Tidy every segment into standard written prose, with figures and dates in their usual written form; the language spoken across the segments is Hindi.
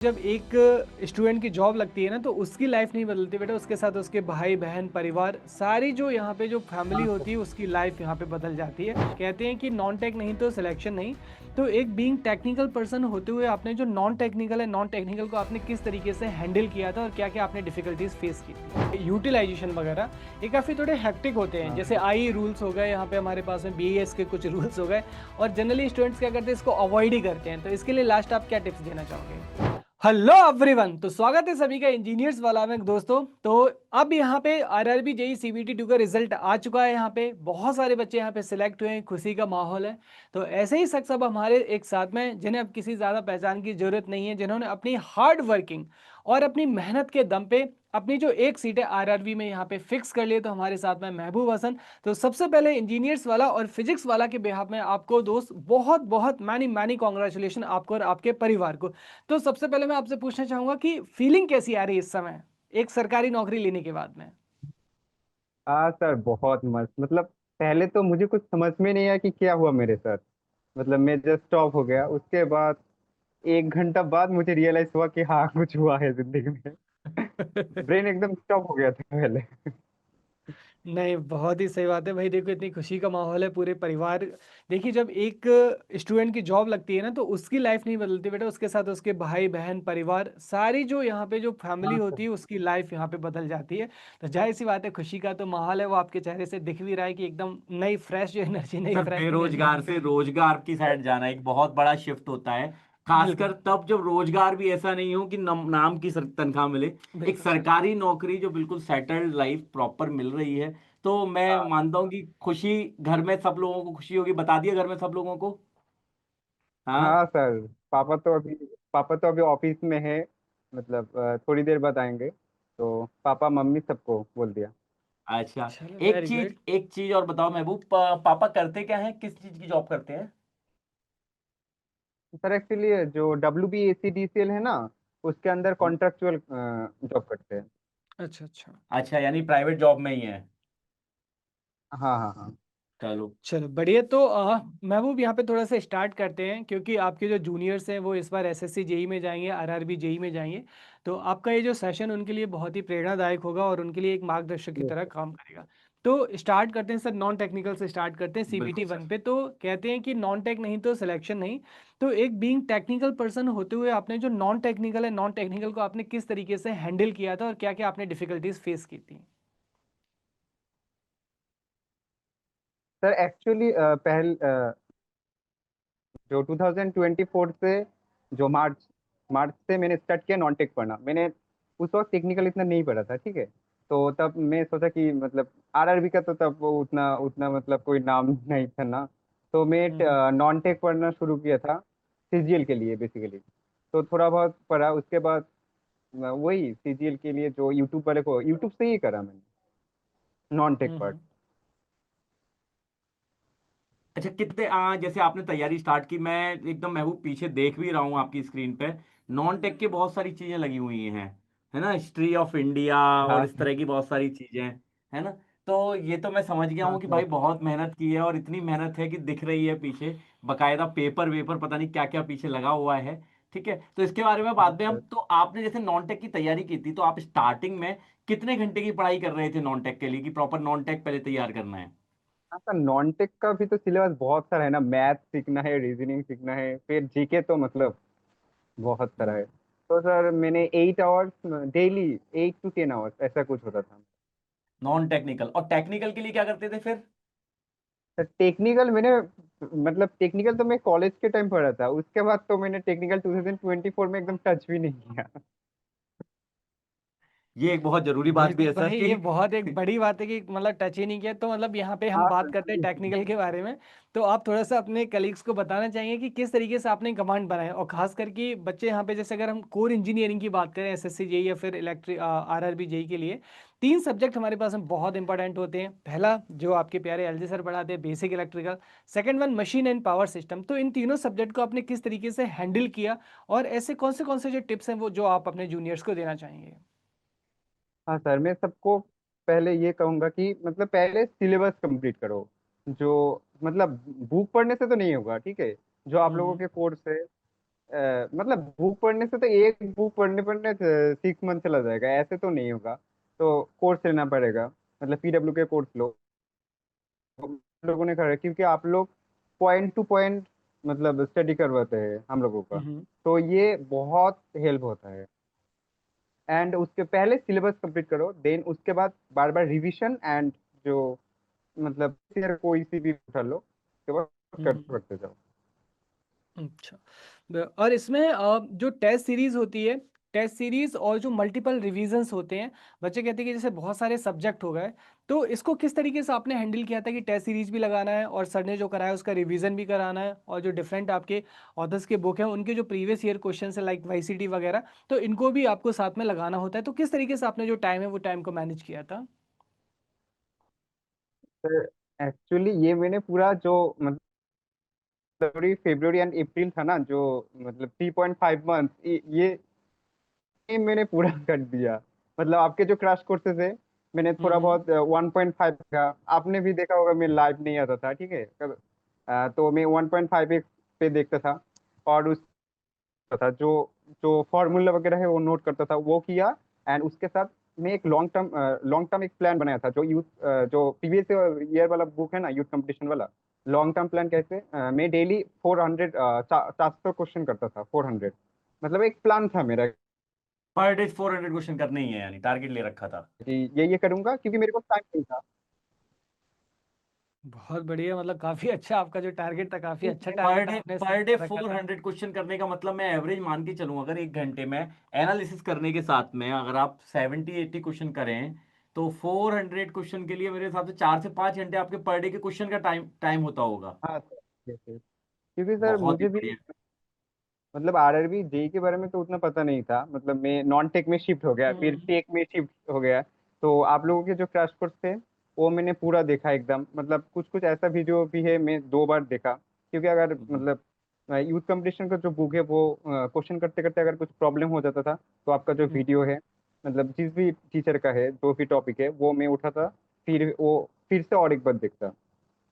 जब एक स्टूडेंट की जॉब लगती है ना तो उसकी लाइफ नहीं बदलती बेटा, उसके साथ उसके भाई बहन परिवार सारी जो यहाँ पे जो फैमिली हाँ सर। होती है उसकी लाइफ यहाँ पे बदल जाती है। कहते हैं कि नॉन टेक नहीं तो सिलेक्शन नहीं। तो एक बीइंग टेक्निकल पर्सन होते हुए आपने जो नॉन टेक्निकल है, नॉन टेक्निकल को आपने किस तरीके से हैंडल किया था और क्या क्या आपने डिफिकल्टीज फेस की थी? यूटिलाइजेशन वगैरह ये काफ़ी थोड़े हेक्टिक होते हैं, जैसे हाँ। आई रूल्स हो गए, यहाँ पे हमारे पास में बीएस के कुछ रूल्स हो गए और जनरली स्टूडेंट्स क्या करते हैं, इसको अवॉइड ही करते हैं। तो इसके लिए लास्ट आप क्या टिप्स देना चाहोगे? हेलो एवरीवन, तो स्वागत है सभी का इंजीनियर्स वाला में दोस्तों। तो अब यहाँ पे आरआरबी जेई सीबीटी 2 का रिजल्ट आ चुका है। यहाँ पे बहुत सारे बच्चे यहाँ पे सिलेक्ट हुए हैं, खुशी का माहौल है। तो ऐसे ही शख्स अब हमारे एक साथ में, जिन्हें अब किसी ज़्यादा पहचान की जरूरत नहीं है, जिन्होंने अपनी हार्ड वर्किंग और अपनी मेहनत के दम पे अपनी जो एक सीट है आरआरबी में यहाँ पे फिक्स कर लिए। तो हमारे साथ में महबूब हसन। तो सबसे पहले इंजीनियर्स वाला और फिजिक्स वाला के बिहाफ में आपको दोस्त बहुत बहुत मैनी मैनी कॉन्ग्रेचुलेशन आपको और आपके परिवार को। तो सबसे पहले मैं आपसे पूछना चाहूंगा कि फीलिंग कैसी आ रही है इस समय एक सरकारी नौकरी लेने के बाद में? हाँ सर, बहुत मस्त। मतलब पहले तो मुझे कुछ समझ में नहीं आया कि क्या हुआ मेरे साथ। मतलब मैं जस्ट स्टॉप हो गया, उसके बाद 1 घंटा बाद मुझे रियलाइज हुआ कि हाँ कुछ हुआ है जिंदगी में। ब्रेन एकदम स्टॉप हो गया था पहले। नहीं, बहुत ही सही बात है भाई। देखो, इतनी खुशी का माहौल है पूरे परिवार। देखिए, जब एक स्टूडेंट की जॉब लगती है ना तो उसकी लाइफ नहीं बदलती बेटा, उसके साथ उसके भाई बहन परिवार सारी जो यहाँ पे जो फैमिली हाँ होती सर। है उसकी लाइफ यहाँ पे बदल जाती है। तो जाहिर सी बात है, खुशी का तो माहौल है, वो आपके चेहरे से दिख भी रहा है कि एकदम नई फ्रेश जो एनर्जी, नई सर फ्रेश एनर्जी बेरोजगार यहाँ पे। से रोजगार की साइड जाना एक बहुत बड़ा शिफ्ट होता है। खासकर बिल्कुल। तब जब रोजगार भी ऐसा नहीं हो कि नाम की तनख्वाह मिले। एक बिल्कुल सर। सरकारी नौकरी जो बिल्कुल सेटल्ड लाइफ प्रॉपर मिल रही है। तो मैं हाँ मानता हूँ कि खुशी घर में सब लोगों को खुशी होगी। बता दिया घर में सब लोगों को। हाँ। हाँ सर। पापा तो अभी पापा तो अभी ऑफिस में है। मतलब थोड़ी देर बाद आएंगे, तो पापा मम्मी सबको बोल दिया। अच्छा। चलो, एक वेरी चीज गुड। एक चीज और बताओ महबूब, पापा करते क्या हैं, किस चीज की जॉब करते हैं? सर एक्चुअली जो WBACDCL है ना, उसके अंदर हम्म। कॉन्ट्रेक्चुअल जॉब करते हैं। अच्छा अच्छा। अच्छा, यानी प्राइवेट जॉब में ही है। हाँ हाँ हाँ। चलो। चलो बढ़िया। तो महबूब, यहाँ पे थोड़ा सा स्टार्ट करते हैं, क्योंकि आपके जो जूनियर्स हैं वो इस बार एसएससी जेई में जाएंगे, आरआरबी जेई में जाएंगे। तो आपका ये जो सेशन उनके लिए बहुत ही प्रेरणादायक होगा और उनके लिए एक मार्गदर्शक की Yes, तरह sir. काम करेगा। तो स्टार्ट करते हैं सर, नॉन टेक्निकल से स्टार्ट करते हैं सीबीटी बिल्कुल वन सर। पे। तो कहते हैं कि नॉन टेक नहीं तो सिलेक्शन नहीं। तो एक बीइंग टेक्निकल पर्सन होते हुए आपने जो नॉन टेक्निकल है, नॉन टेक्निकल को आपने किस तरीके से हैंडल किया था और क्या क्या आपने डिफिकल्टीज फेस की थी? सर एक्चुअली जो 2024 से जो मार्च से मैंने स्टार्ट किया नॉन टेक पढ़ना। मैंने उस वक्त टेक्निकल इतना नहीं पढ़ा था, ठीक है। तो तब मैं सोचा कि मतलब आरआरबी का तो तब वो उतना उतना मतलब कोई नाम नहीं था ना। तो मैं हम्म नॉन टेक पढ़ना शुरू किया था सीजीएल के लिए बेसिकली। तो थोड़ा बहुत पढ़ा, उसके बाद वही सीजीएल के लिए जो यूट्यूब वाले को यूट्यूब से ही करा मैंने नॉन टेक पार्ट। हम्म। अच्छा, कितने जैसे आपने तैयारी स्टार्ट की, मैं एकदम महबूब पीछे देख भी रहा हूँ आपकी स्क्रीन पे। नॉन टेक की बहुत सारी चीजें लगी हुई हैं, है ना? हिस्ट्री ऑफ इंडिया और हाँ इस तरह की बहुत सारी चीजें, है ना? तो ये तो मैं समझ गया हाँ हूँ कि सर। भाई बहुत मेहनत की है, और इतनी मेहनत है कि दिख रही है पीछे। बकायदा पेपर वेपर पता नहीं क्या क्या पीछे लगा हुआ है। ठीक है, तो इसके बारे में हाँ बाद में हम, सर। तो आपने जैसे नॉन टेक की तैयारी की थी, तो आप स्टार्टिंग में कितने घंटे की पढ़ाई कर रहे थे नॉन टेक के लिए, कि प्रॉपर नॉन टेक पहले तैयार करना है? हाँ सर, नॉन टेक का भी तो सिलेबस बहुत सारा है ना। मैथ सीखना है, रीजनिंग सीखना है, फिर जीके तो मतलब बहुत सारा है। तो सर मैंने 8 आवर्स डेली, 8 to 10 आवर्स ऐसा कुछ होता था। नॉन टेक्निकल, और टेक्निकल के लिए क्या करते थे फिर? सर टेक्निकल मैंने मतलब टेक्निकल तो मैं कॉलेज के टाइम पढ़ा था, उसके बाद तो मैंने टेक्निकल 2024 में एकदम टच भी नहीं किया। ये एक बहुत जरूरी बात भी बिल्कुल है सर भाई, कि ये बहुत एक बड़ी बात है कि मतलब टच ही नहीं किया। तो मतलब यहाँ पे हम हाँ बात सर। करते हैं टेक्निकल के बारे में। तो आप थोड़ा सा अपने कलीग्स को बताना चाहिए कि किस तरीके से आपने कमांड बनाया, और खास करके बच्चे यहाँ पे, जैसे अगर हम कोर इंजीनियरिंग की बात करें, एसएससी जेई या फिर इलेक्ट्रिक आरआरबी जेई के लिए, तीन सब्जेक्ट हमारे पास में बहुत इंपॉर्टेंट होते हैं। पहला, जो आपके प्यारे एलजी सर पढ़ाते हैं, basic electrical. Second one, machine and power system. तो इन तीनों सब्जेक्ट को आपने किस तरीके से हैंडल किया, और ऐसे कौन से जो टिप्स हैं वो जो आप अपने जूनियर्स को देना चाहेंगे? हाँ सर, मैं सबको पहले ये कहूंगा कि मतलब पहले सिलेबस कंप्लीट करो। जो मतलब बुक पढ़ने से तो नहीं होगा, ठीक है। जो आप लोगों हम्म के कोर्स है मतलब बुक पढ़ने से तो एक बुक पढ़ने पढ़ने 6 मंथ चला जाएगा, ऐसे तो नहीं होगा। तो कोर्स लेना पड़ेगा, मतलब पीडब्ल्यू के कोर्स लो। हम लोगों ने करा है, क्योंकि आप लोग पॉइंट टू पॉइंट मतलब स्टडी करवाते हैं हम लोगों का। हम्म। तो ये बहुत हेल्प होता है। एंड उसके पहले सिलेबस कंप्लीट करो, देन उसके बाद बार बार रिवीजन एंड जो मतलब फिर कोई सी भी उठा लो, उसके बाद कर हम्म। करते जाओ। अच्छा। और इसमें जो टेस्ट सीरीज होती है, टेस्ट सीरीज और जो मल्टीपल रिवीजन्स होते हैं, बच्चे कहते हैं कि जैसे बहुत सारे सब्जेक्ट हो गए, तो इसको किस तरीके से आपने हैंडल किया था कि टेस्ट सीरीज भी लगाना है और सर ने जो कराया उसका रिवीजन भी कराना है, और जो डिफरेंट आपके ऑथर्स के बुक हैं उनके जो प्रीवियस ईयर क्वेश्चन है लाइक वाईसीटी वगैरह, तो इनको भी आपको साथ में लगाना होता है, तो किस तरीके से आपने जो टाइम है वो टाइम को मैनेज किया था? तो एक्चुअली ये मैंने पूरा जो मतलब फरवरी फरवरी एंड अप्रैल था ना, जो मतलब 3.5 मंथ, ये मैंने पूरा कर दिया। मतलब आपके जो क्रैश कोर्सेज है, मैंने थोड़ा हम्म। बहुत 1.5 का आपने भी देखा होगा, मैं लाइव नहीं आता था, ठीक है। तो मैं 1.5 पे देखता था। और उस था जो जो फॉर्मूला वगैरह है वो नोट करता था, वो किया। एंड उसके साथ मैं एक लॉन्ग टर्म एक प्लान बनाया था, जो यूथ जो प्रीवियस ईयर वाला बुक है ना, यूथ कंपटीशन वाला। लॉन्ग टर्म प्लान कैसे, मैं डेली 400 400 क्वेश्चन करता था, 400। मतलब एक प्लान था मेरा पर डे 400 क्वेश्चन करने ही है, यानी टारगेट ले रखा था। कि ये करूंगा, क्योंकि मेरे पास टाइम नहीं था। बहुत बढ़िया, मतलब काफी अच्छा आपका जो टारगेट था, काफी अच्छा पर टारगेट डे आपने पर डे सेट रखा था। 400 क्वेश्चन करने का मतलब मैं एवरेज मान के चलूं, अगर 1 घंटे में एनालिसिस करने के साथ में अगर आप 70-80 क्वेश्चन करें, तो 400 क्वेश्चन के लिए मेरे हिसाब से 4 से 5 घंटे आपके पर डे के क्वेश्चन का टाइम टाइम होता होगा। हाँ सर, yes, yes। क्योंकि सर बहुत ही मुझे भी बढ़िया। मतलब आरआरबी जेई के बारे में तो उतना पता नहीं था। मतलब मैं नॉन टेक में शिफ्ट हो गया, फिर हम्म। टेक में शिफ्ट हो गया। तो आप लोगों के जो क्रैश कोर्स थे वो मैंने पूरा देखा एकदम। मतलब कुछ कुछ ऐसा वीडियो भी है, मैं 2 बार देखा। क्योंकि अगर हम्म, मतलब यूथ कंपटीशन का जो बुक है वो क्वेश्चन करते करते अगर कुछ प्रॉब्लम हो जाता था, तो आपका जो हम्म। वीडियो है, मतलब जिस भी टीचर का है जो भी टॉपिक है, वो मैं उठाता, फिर वो फिर से और एक बार देखता,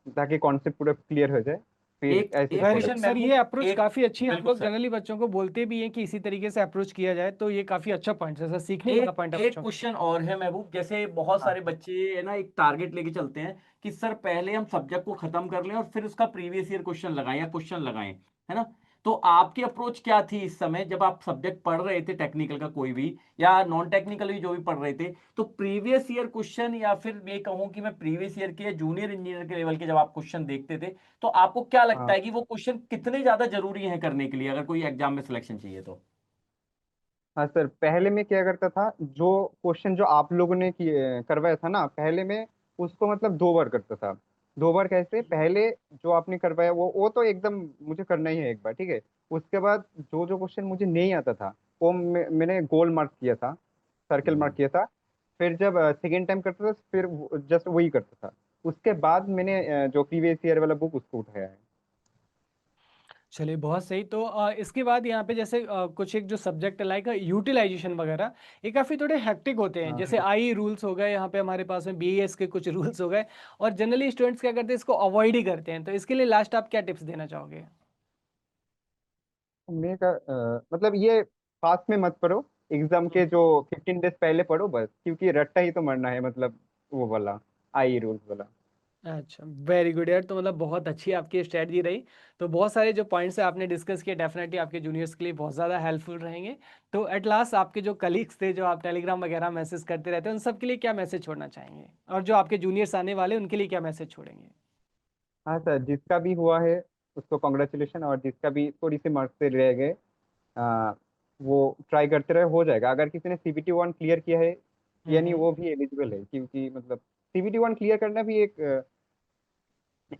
ताकि कॉन्सेप्ट पूरा क्लियर हो जाए, फिर एक ऐसे एक very follow. Good question sir, महबूब, ये अप्रोच एक काफी अच्छी है। हम बिल्कुल लोग सर, जनरली बच्चों को बोलते भी हैं कि इसी तरीके से अप्रोच किया जाए, तो ये काफी अच्छा पॉइंट है सर, सीखने वाला एक पॉइंट है एक बच्चों के लिए। क्वेश्चन और है महबूब। जैसे बहुत हाँ सारे बच्चे है ना, एक टारगेट लेके चलते हैं कि सर पहले हम सब्जेक्ट को खत्म कर लें और फिर उसका प्रीवियस ईयर क्वेश्चन लगाएं या क्वेश्चन लगाएं, है ना। तो आपकी अप्रोच क्या थी इस समय जब आप सब्जेक्ट पढ़ रहे थे, टेक्निकल का कोई भी या नॉन टेक्निकल भी जो भी पढ़ रहे थे, तो प्रीवियस ईयर क्वेश्चन या फिर ये कहूँ कि मैं प्रीवियस ईयर के या जूनियर इंजीनियर के लेवल के जब आप क्वेश्चन देखते थे, तो आपको क्या लगता हाँ है कि वो क्वेश्चन कितने ज्यादा जरूरी हैं करने के लिए अगर कोई एग्जाम में सिलेक्शन चाहिए तो? हाँ सर, पहले मैं क्या करता था, जो क्वेश्चन जो आप लोगों ने करवाया था ना, पहले मैं उसको मतलब 2 बार करता था। 2 बार कैसे, पहले जो आपने करवाया वो तो एकदम मुझे करना ही है एक बार, ठीक है। उसके बाद जो जो क्वेश्चन मुझे नहीं आता था, वो मैंने गोल मार्क किया था, सर्कल मार्क हम्म। किया था। फिर जब सेकेंड टाइम करता था, फिर जस्ट वही करता था। उसके बाद मैंने जो प्रीवियस ईयर वाला बुक उसको उठाया है। चलिए बहुत सही। तो इसके बाद यहाँ पे जैसे कुछ एक जो सब्जेक्ट है लाइक यूटिलाइजेशन वगैरह, ये काफ़ी थोड़े हेक्टिक होते हैं। जैसे हाँ आई रूल्स हो गए, यहाँ पे हमारे पास में बीएस के कुछ रूल्स हो गए, और जनरली स्टूडेंट्स क्या करते हैं, इसको अवॉइड ही करते हैं, तो इसके लिए लास्ट आप क्या टिप्स देना चाहोगे? मतलब ये फास्ट में मत पढ़ो, एग्जाम के जो 15 डेज पहले पढ़ो बस, क्योंकि रट्टा ही तो मरना है, मतलब वो वाला आई रूल्स वाला। अच्छा, वेरी गुड यार। तो मतलब बहुत अच्छी आपकी स्ट्रेटजी रही। तो बहुत सारे जो पॉइंट्स आपने डिस्कस किए, डेफिनेटली आपके जूनियर्स के लिए बहुत ज़्यादा हेल्पफुल रहेंगे। तो एट लास्ट आपके जो कलीग्स थे, जो आप टेलीग्राम वगैरह मैसेज करते रहते हैं, उन सब के लिए क्या मैसेज छोड़ना चाहेंगे, और जो आपके जूनियर्स आने वाले हैं, उनके लिए क्या मैसेज छोड़ेंगे? हाँ सर, जिसका भी हुआ है उसको कॉन्ग्रेचुलेशन, और जिसका भी थोड़ी सी मार्क्स से रह गए, आ, वो ट्राई करते रहे, हो जाएगा। अगर किसी ने CBT 1 क्लियर किया है, यानी हम्म। वो भी एलिजिबल है, क्योंकि मतलब CBT 1 क्लियर करना भी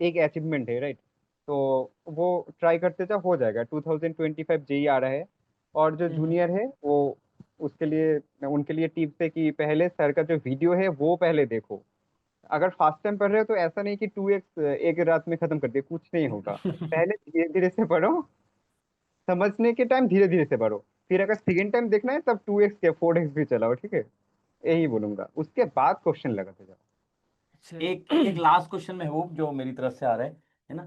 एक अचीवमेंट है, राइट। तो वो ट्राई करते जा, हो जाएगा। 2025 जेई आ रहा है। और जो हम्म। जूनियर है वो, उसके लिए उनके लिए टिप्स है कि पहले सर का जो वीडियो है वो पहले देखो। अगर फास्ट टाइम पढ़ रहे हो तो ऐसा नहीं कि 2x एक रात में खत्म कर दिए, कुछ नहीं होगा। पहले धीरे धीरे से पढ़ो, समझने के टाइम धीरे धीरे से पढ़ो। फिर अगर सेकेंड टाइम देखना है तब 2x या 4x भी चलाओ, ठीक है। यही बोलूंगा, उसके बाद क्वेश्चन लगाते जाओ। एक एक लास्ट क्वेश्चन महबूब जो मेरी तरफ से आ रहा है ना।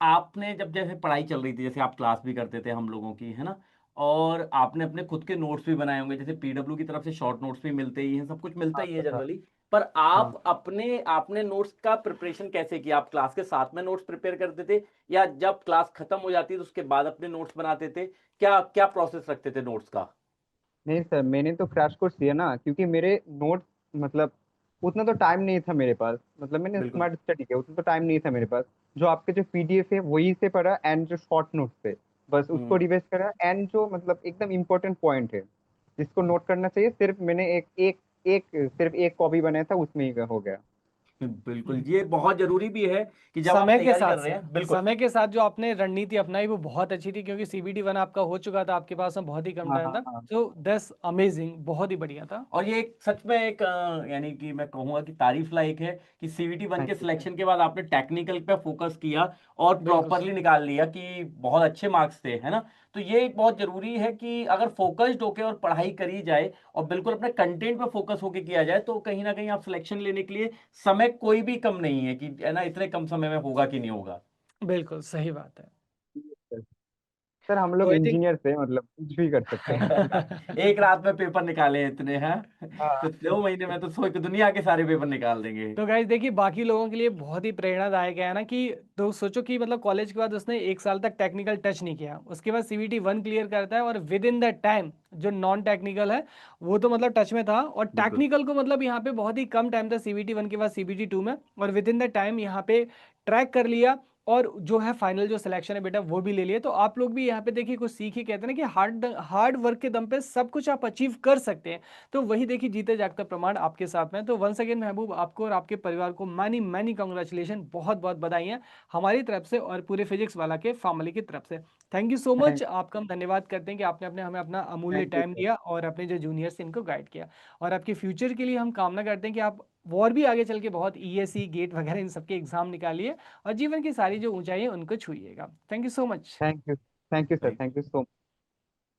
आपने जब जैसे पढ़ाई चल रही थी, जैसे आप क्लास भी करते थे हम लोगों की, है ना, और आपने अपने खुद के नोट्स भी बनाए होंगे, जैसे पीडब्ल्यू की तरफ से शॉर्ट नोट्स भी मिलते ही हैं, सब कुछ मिलता हाँ ही है सर, हाँ जनरली। पर हाँ। आप अपने आपने नोट्स का प्रिपरेशन कैसे किया? आप क्लास के साथ में नोट्स प्रिपेयर करते थे, या जब क्लास खत्म हो जाती तो उसके बाद अपने नोट्स बनाते थे? क्या क्या प्रोसेस रखते थे नोट्स का? नहीं सर, मैंने तो क्रैश कोर्स लिया ना, क्योंकि मेरे नोट्स मतलब उतना तो टाइम नहीं था मेरे पास। मतलब मैंने बिल्कुल। स्मार्ट स्टडी किया, उतना तो टाइम नहीं था मेरे पास। जो आपके जो पीडीएफ है वही से पढ़ा, एंड जो शॉर्ट नोट्स थे बस उसको हम्म। रिवाइज करा, एंड जो मतलब एकदम इम्पोर्टेंट पॉइंट है जिसको नोट करना चाहिए, सिर्फ मैंने सिर्फ एक कॉपी बनाया था, उसमें ही हो गया। बिल्कुल, ये बहुत जरूरी भी है कि जब आप समय के तैयारी साथ कर रहे सर, हैं। बिल्कुल। समय के साथ जो आपने रणनीति अपनाई वो बहुत अच्छी थी, क्योंकि सीबीटी वन आपका हो चुका था, आपके पास में बहुत ही कम हाँ टाइम हाँ था। हाँ। तो दैट्स अमेजिंग, बहुत ही बढ़िया था। और ये एक सच में एक यानी कि मैं कहूंगा कि तारीफ लायक है कि सीवीटी वन थैंक के यू सर। सिलेक्शन के बाद आपने टेक्निकल पे फोकस किया और बिल्कुल प्रॉपरली सर। निकाल लिया कि बहुत अच्छे मार्क्स थे, है ना। तो ये एक बहुत जरूरी है कि अगर फोकस्ड होके और पढ़ाई करी जाए और बिल्कुल अपने कंटेंट पे फोकस होके किया जाए, तो कहीं ना कहीं आप सिलेक्शन लेने के लिए समय कोई भी कम नहीं है कि, है ना, इतने कम समय में होगा कि नहीं होगा। बिल्कुल सही बात है। सर हम तो लोग आई थिंक इंजीनियर से मतलब कुछ भी कर सकते हैं। एक रात में पेपर निकाले इतने हैं, हाँ। तो 2 महीने में तो सोच दुनिया के सारे पेपर निकाल देंगे। तो गाइज देखिए, बाकी लोगों के लिए बहुत ही प्रेरणादायक है ना, कि तो सोचो कि मतलब कॉलेज के बाद उसने 1 साल तक टेक्निकल टच नहीं किया, उसके बाद सीबीटी वन क्लियर करता है, और विद इन द टाइम जो नॉन टेक्निकल है वो तो मतलब टच में था, और बिल्कुल। टेक्निकल को मतलब यहाँ पे बहुत ही कम टाइम था सीबीटी वन के बाद सीबीटी टू में, और विद इन द टाइम यहाँ पे ट्रैक कर लिया, और जो है फाइनल जो सिलेक्शन है बेटा वो भी ले लिए। तो आप लोग भी यहाँ पे देखिए कुछ सीख ही, कहते हैं ना कि हार्ड वर्क के दम पे सब कुछ आप अचीव कर सकते हैं। तो वही देखिए, जीते जागता प्रमाण आपके साथ में। तो वंस अगेन महबूब, आपको और आपके परिवार को मैनी मैनी कॉन्ग्रेचुलेशन, बहुत बहुत बधाइयाँ हमारी तरफ से और पूरे फिजिक्स वाला के फैमिली की तरफ से। Thank you so much, thank आपका हम धन्यवाद करते हैं कि आपने अपने हमें अपना अमूल्य थैंक यू टाइम सर। दिया और अपने जो जूनियर्स इनको गाइड किया। और आपके फ्यूचर के लिए हम कामना करते हैं कि आप और भी आगे चल के बहुत ईएससी गेट वगैरह इन सबके एग्जाम निकालिए और जीवन की सारी जो ऊंचाई है उनको छूइएगा। Thank you so much. Thank you sir, thank you so